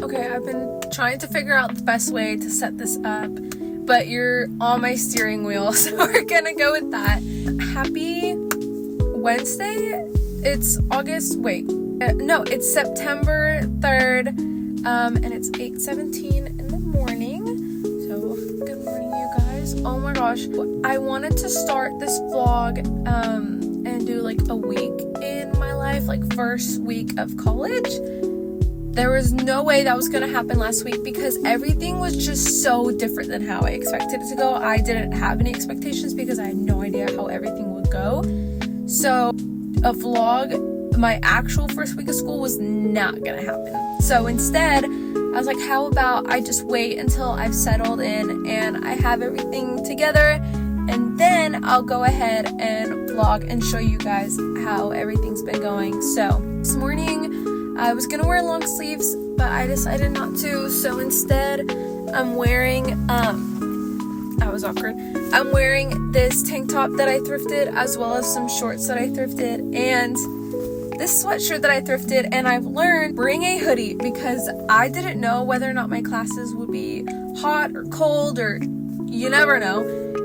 Okay, I've been trying to figure out the best way to set this up, but you're on my steering wheel, so we're gonna go with that. Happy Wednesday. It's it's September 3rd, and it's 8:17 in the morning. So good morning, you guys. Oh my gosh, I wanted to start this vlog and do like a week in my life, like first week of college. There was no way that was gonna happen last week because everything was just so different than how I expected it to go. I didn't have any expectations because I had no idea how everything would go. So a vlog, my actual first week of school, was not gonna happen. So instead, I was like, how about I just wait until I've settled in and I have everything together, and then I'll go ahead and vlog and show you guys how everything's been going. So this morning, I was gonna wear long sleeves, but I decided not to. So instead, I'm wearing, that was awkward. I'm wearing this tank top that I thrifted, as well as some shorts that I thrifted, and this sweatshirt that I thrifted. And I've learned, bring a hoodie, because I didn't know whether or not my classes would be hot or cold, or you never know.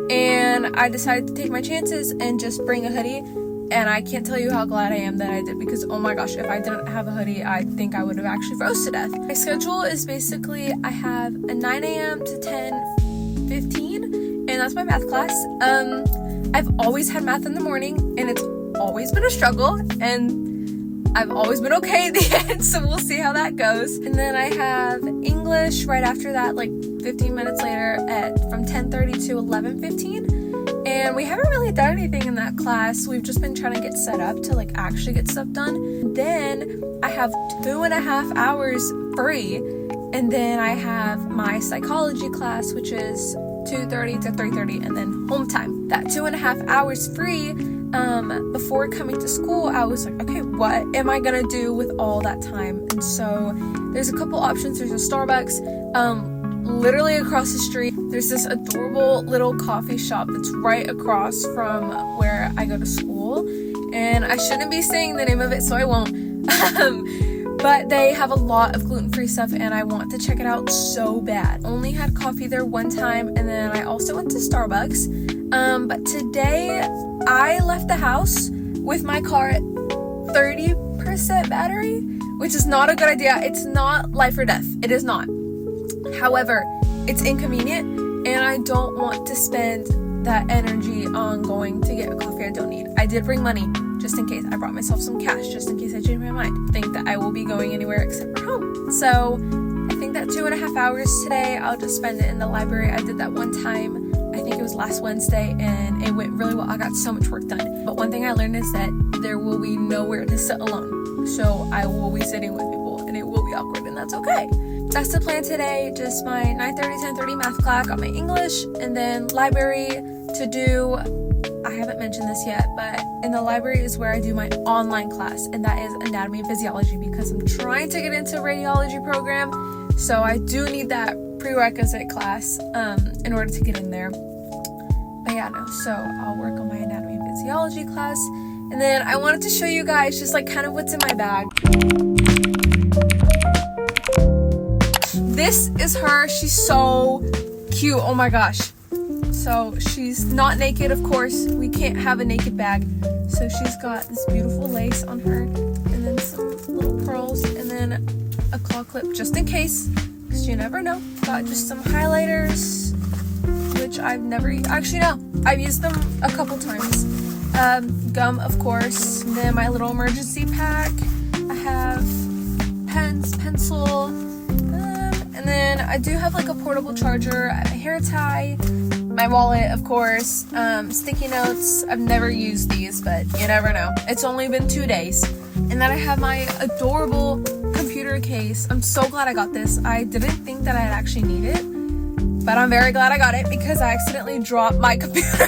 And I decided to take my chances and just bring a hoodie. And I can't tell you how glad I am that I did, because oh my gosh, if I didn't have a hoodie, I think I would have actually froze to death. My schedule is basically, I have a 9 a.m. to 10:15, and that's my math class. I've always had math in the morning, and it's always been a struggle, and I've always been okay at the end, so we'll see how that goes. And then I have English right after that, like 15 minutes later, from 10:30 to 11:15. And we haven't really done anything in that class. We've just been trying to get set up to like actually get stuff done. Then I have 2.5 hours free. And then I have my psychology class, which is 2:30 to 3:30, and then home time. That 2.5 hours free, before coming to school, I was like, okay, what am I gonna do with all that time? And so there's a couple options. There's a Starbucks, literally across the street. There's this adorable little coffee shop that's right across from where I go to school, and I shouldn't be saying the name of it, so I won't. But they have a lot of gluten-free stuff, and I want to check it out so bad. Only had coffee there one time, and then I also went to Starbucks. But today I left the house with my car at 30% battery, which is not a good idea. It's not life or death. It is not. However, it's inconvenient, and I don't want to spend that energy on going to get a coffee I don't need. I did bring money, just in case. I brought myself some cash, just in case I change my mind. Think that I will be going anywhere except for home. So I think that 2.5 hours today, I'll just spend it in the library. I did that one time. I I think it was last Wednesday, and it went really well. I got so much work done. But one thing I learned is that there will be nowhere to sit alone. So I will be sitting with people, and it will be awkward, and that's okay. That's the plan today. Just my 9:30, 10:30 math class, got my English, and then library to do. I haven't mentioned this yet, but in the library is where I do my online class, and that is anatomy and physiology, because I'm trying to get into a radiology program. So I do need that prerequisite class in order to get in there. But yeah, no, so I'll work on my anatomy and physiology class. And then I wanted to show you guys just like kind of what's in my bag. This is her. She's so cute. Oh my gosh. So she's not naked, of course. We can't have a naked bag. So she's got this beautiful lace on her, and then some little pearls, and then a claw clip just in case, because you never know. Got just some highlighters, which I've never, actually no, I've used them a couple times. Gum, of course. And then my little emergency pack. I have pens, pencil, and then I do have like a portable charger, a hair tie, my wallet, of course, sticky notes. I've never used these, but you never know. It's only been 2 days. And then I have my adorable computer case. I'm so glad I got this. I didn't think that I'd actually need it, but I'm very glad I got it because I accidentally dropped my computer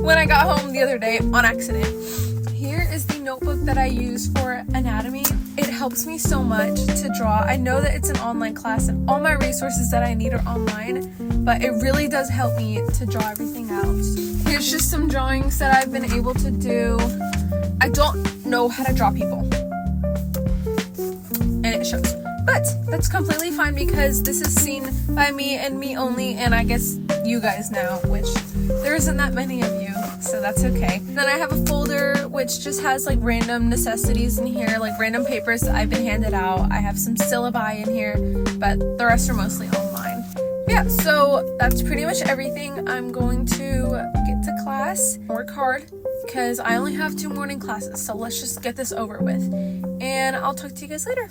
when I got home the other day on accident. Here is the notebook that I use for anatomy. It helps me so much to draw. I know that it's an online class and all my resources that I need are online, but it really does help me to draw everything out. Here's just some drawings that I've been able to do. I don't know how to draw people, and it shows. But that's completely fine because this is seen by me and me only, and I guess you guys now, which there isn't that many of you, so that's okay. Then I have a folder which just has like random necessities in here, like random papers that I've been handed out. I have some syllabi in here, but the rest are mostly online. Yeah, so that's pretty much everything. I'm going to get to class, work hard, because I only have 2 morning classes, so let's just get this over with. And I'll talk to you guys later.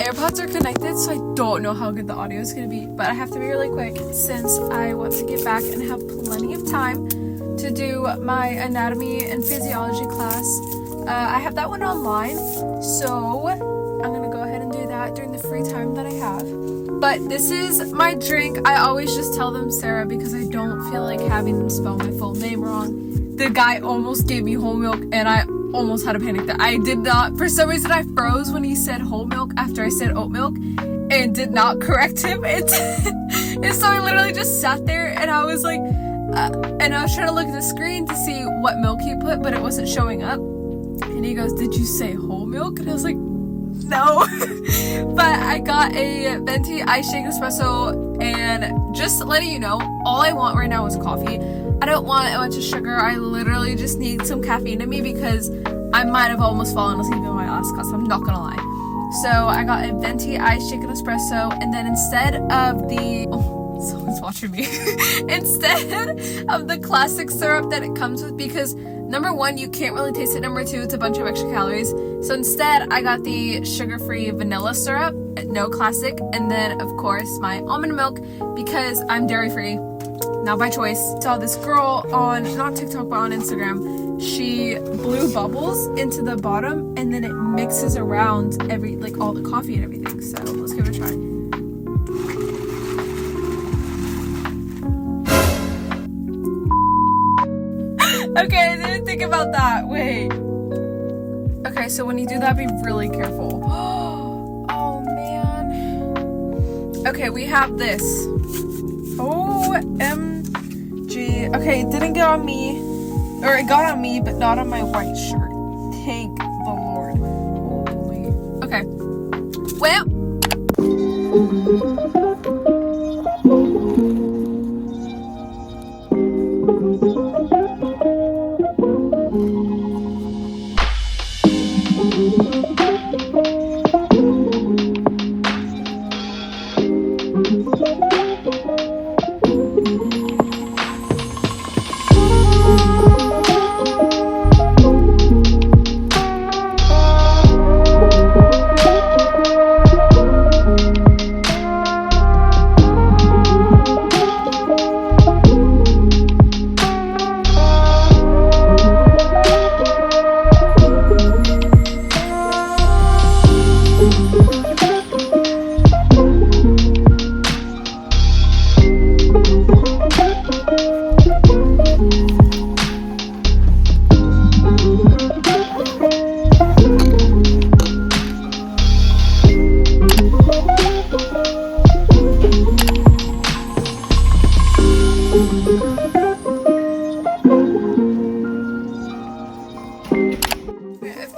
AirPods are connected, so I don't know how good the audio is going to be, but I have to be really quick since I want to get back and have plenty of time to do my anatomy and physiology class. I have that one online, so I'm going to go ahead and do that during the free time that I have. But this is my drink. I always just tell them Sarah because I don't feel like having them spell my full name wrong. The guy almost gave me whole milk, and I almost had a panic that I did not. For some reason, I froze when he said whole milk after I said oat milk and did not correct him. And so I literally just sat there and I was like, and I was trying to look at the screen to see what milk he put, but it wasn't showing up. And he goes, "Did you say whole milk?" And I was like, no. But I got a venti iced shake espresso, and just letting you know, all I want right now is coffee. I don't want a bunch of sugar. I literally just need some caffeine in me because I might have almost fallen asleep in my last class. I'm not gonna lie. So I got a venti iced chicken espresso, and then instead of the someone's watching me. Instead of the classic syrup that it comes with, because number one, you can't really taste it. Number two, it's a bunch of extra calories. So instead, I got the sugar-free vanilla syrup, no classic, and then of course my almond milk because I'm dairy-free. Not by choice. Saw this girl on, not TikTok, but on Instagram, she blew bubbles into the bottom, and then it mixes around all the coffee and everything. So let's give it a try. Okay, I didn't think about that. Wait. Okay, so when you do that, be really careful. Oh man. Okay, we have this. OMG. Okay, it didn't get on me. Or it got on me, but not on my white shirt. Thank the Lord. Holy. Okay. Well.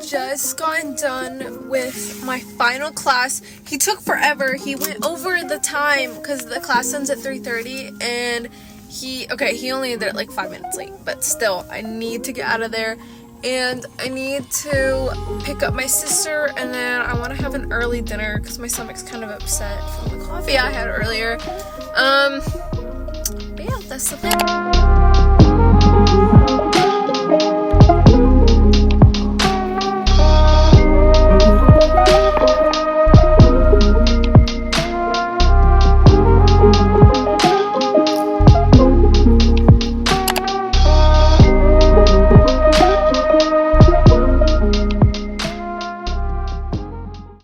Just gotten done with my final class. He took forever. He went over the time because the class ends at 3:30, and he only ended at like 5 minutes late, but still, I need to get out of there, and I need to pick up my sister, and then I want to have an early dinner because my stomach's kind of upset from the coffee I had earlier. But yeah, that's the thing.